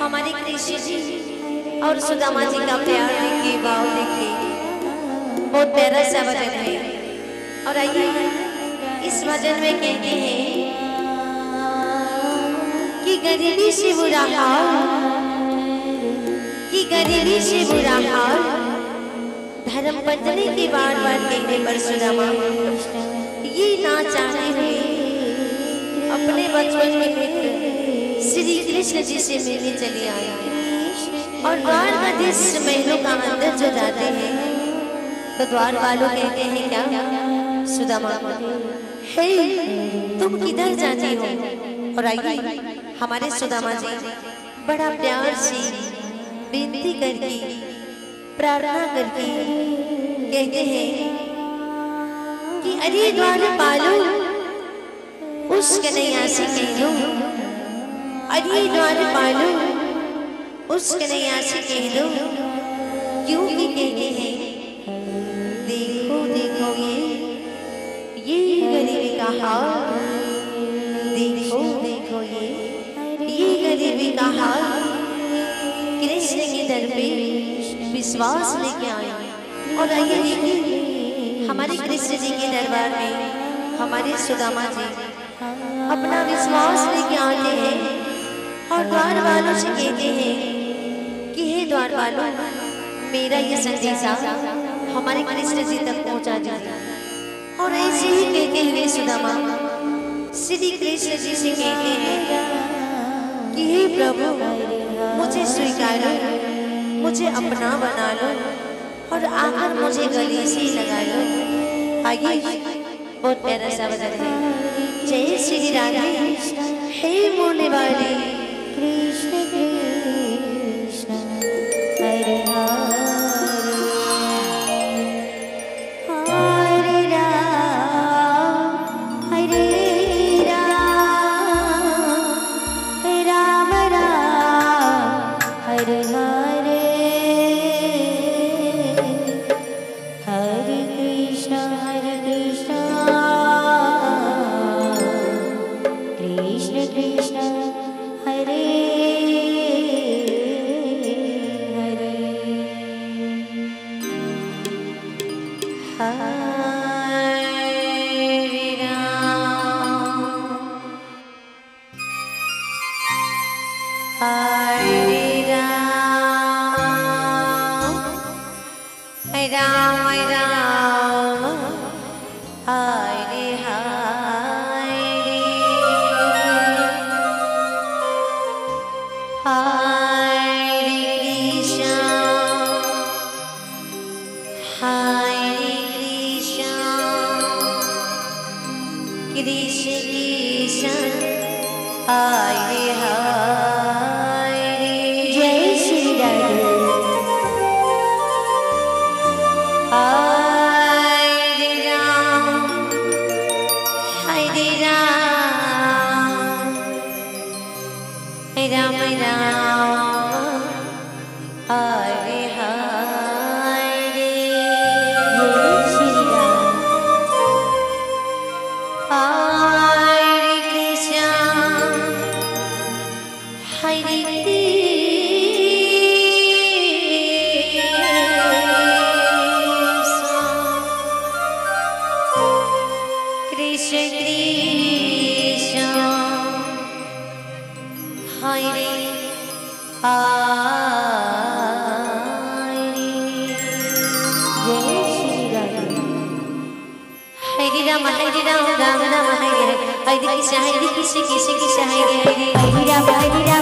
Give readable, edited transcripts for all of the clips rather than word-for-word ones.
हमारे कृष्ण जी और सुदामा जी का प्यार देखिए, भाव देखिए, बहुत प्यारा सा भजन है। और आइए इस भजन में कहते हैं कि गरीबी से बुरा हाल, कि गरीबी से बुरा हाल, धर्म पत्नी की बार बार कहने पर सुदामा ये ना चाहते हुए अपने बचपन के मित्र श्री कृष्ण जी से मिलने चले आए और द्वारकाधीश महलों का अंदर जो जाते हैं तो द्वार वालों कहते हैं क्या सुदामा, हे तुम किधर जाती हो? और आइए हमारे सुदामा जी बड़ा प्यार से विनती करके प्रार्थना करके कहते हैं कि अरे द्वारपालो उस कन्हैया से कह दो, अरे द्वारपालो उस कन्हैया से कह दो, क्योंकि कहते हैं देखो देखो ये गरीबी का हाल, देखो देखो ये गरीबी का हाल। कृष्ण के दर पे विश्वास लेके आए और आइए देखिए हमारे कृष्ण जी के दरबार में हमारे सुदामा जी अपना विश्वास लेके आते हैं और द्वार वालों से कहते हैं कि हे द्वार वालों, मेरा ये संदेशा हमारे कृष्ण जी तक पहुंचा दीजिए। और ऐसे ही कहते हुए सुदामा श्री कृष्ण जी से कहते हैं कि हे प्रभु, मुझे स्वीकारो, मुझे अपना बना लो और आकर मुझे गले से लगा लो। आइए बहुत प्यारा सा भजन है। जय श्री राधे हे मोने वाले कृष्ण कृष्ण हरे हरे राम हरे राम राम राम हरे हरे हरे कृष्ण कृष्ण कृष्ण हरे हरे हरे राम हरे राम राम राम हरे हरे हरे कृष्ण कृष्ण कृष्ण हरे हरे। जय श्री राधे हरे राम राम राम हरे हरे। जय श्री राम हरे कृष्ण हरे कृष्ण कृष्ण हरे हरे। जय श्री राधे हरे राम राम राम हरे हरे कृष्ण कृष्ण कृष्ण हरे हरे। हरे राम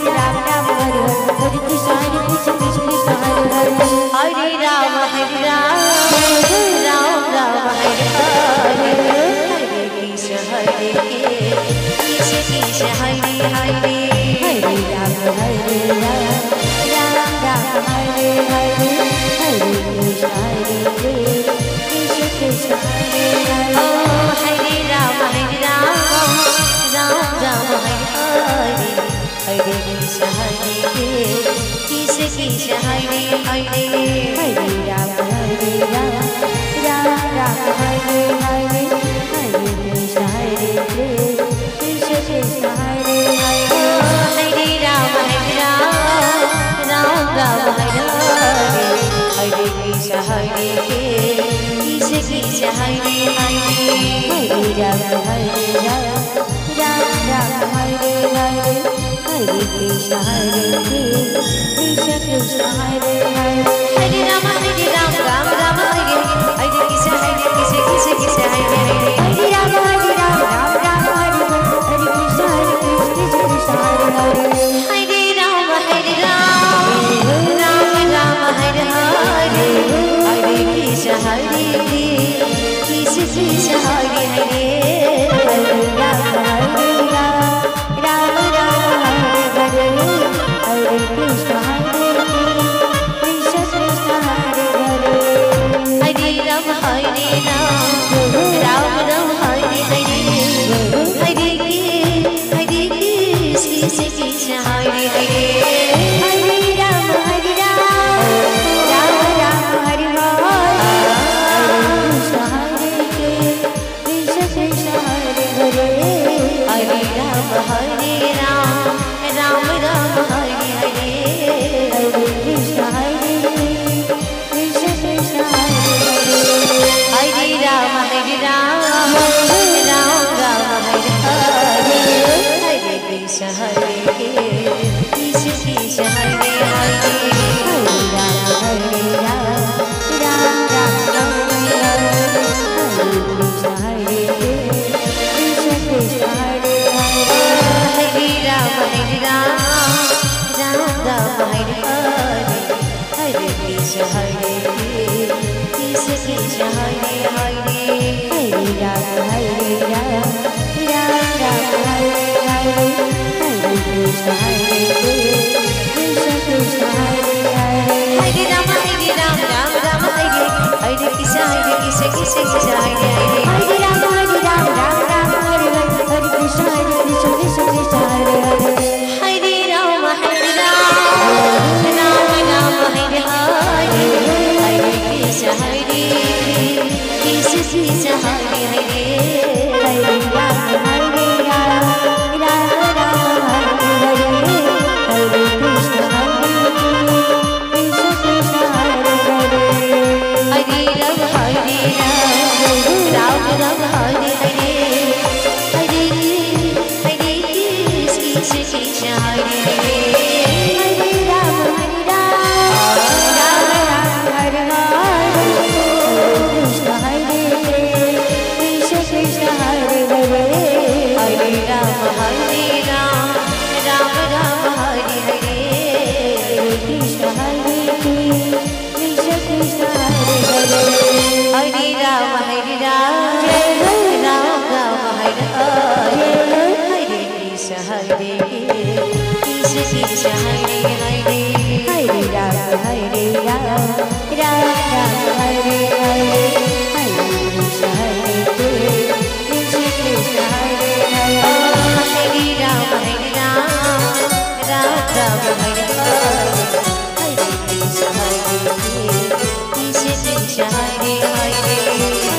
राम राम हरे हरे कृष्ण कृष्ण कृष्ण हरे हरे। हरे राम राम राम हरे हरे हरे कृष्ण कृष्ण हरे हरे। हरे राम राम हरे हरे हरे कृष्ण कृष्ण हरे हरे। हरे राम राम राम हरे हरे कृष्ण कृष्ण हरे हरे। हरे राम राम हरे हरे हरे कृष्ण कृष्ण हरे हरे। हरे Ram Hare Krishna Krishna Hare Hare Hare Rama Rama Rama Hare Hare Krishna Krishna Hare Hare Hare Rama Rama Rama Hare Hare Krishna Krishna Hare Hare Hare Rama Rama Rama Hare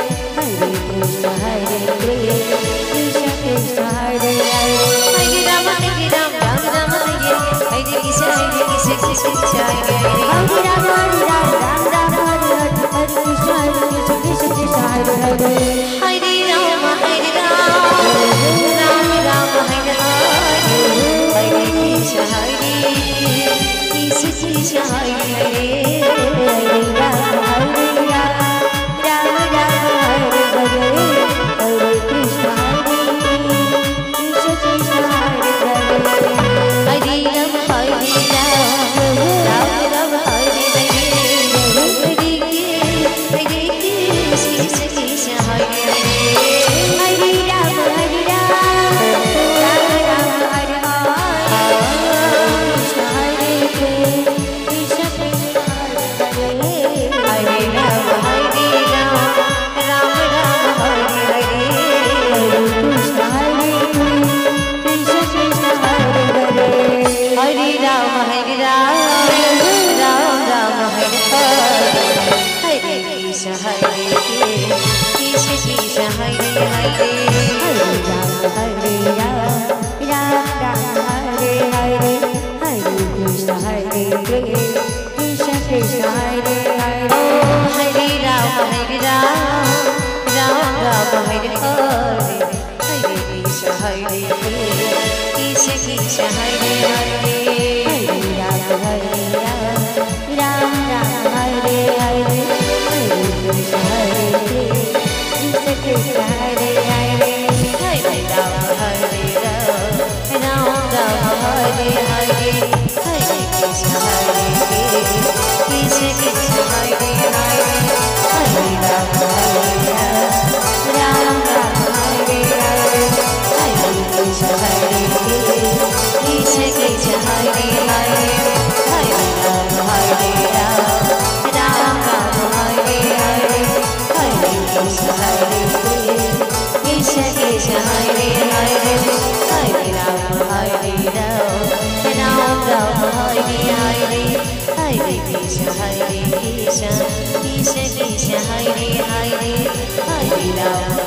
Hare Hare Krishna Krishna Hare Hare Hare Rama Rama Rama Hare Hare Krishna Hare Hare Hare Ram Ram Hare Hare Krishna हरे कृष्ण हरे हरे हरे राम राम राम हरे हरे हरे कृष्ण हरे कृष्ण कृष्ण हरे हरे हरे राम राम राम हरे हरे हरे कृष्ण हरे कृष्ण कृष्ण हरे हरे हरे राम राम राम हरे हरे हरे कृष्ण हरे कृष्ण कृष्ण हरे हरे हरे राम राम राम हरे हरे हरे कृष्ण कृष्ण कृष्ण हरे हरे हरे राम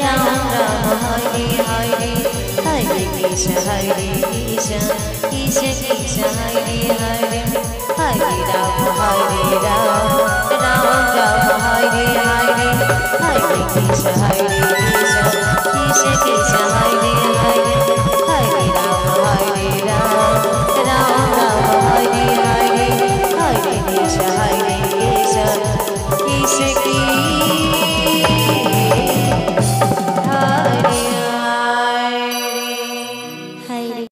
राम राम हरे हरे हरे कृष्ण कृष्ण कृष्ण हरे हरे हरे राम राम राम हरे हरे हरे कृष्ण कृष्ण कृष्ण हरे हरे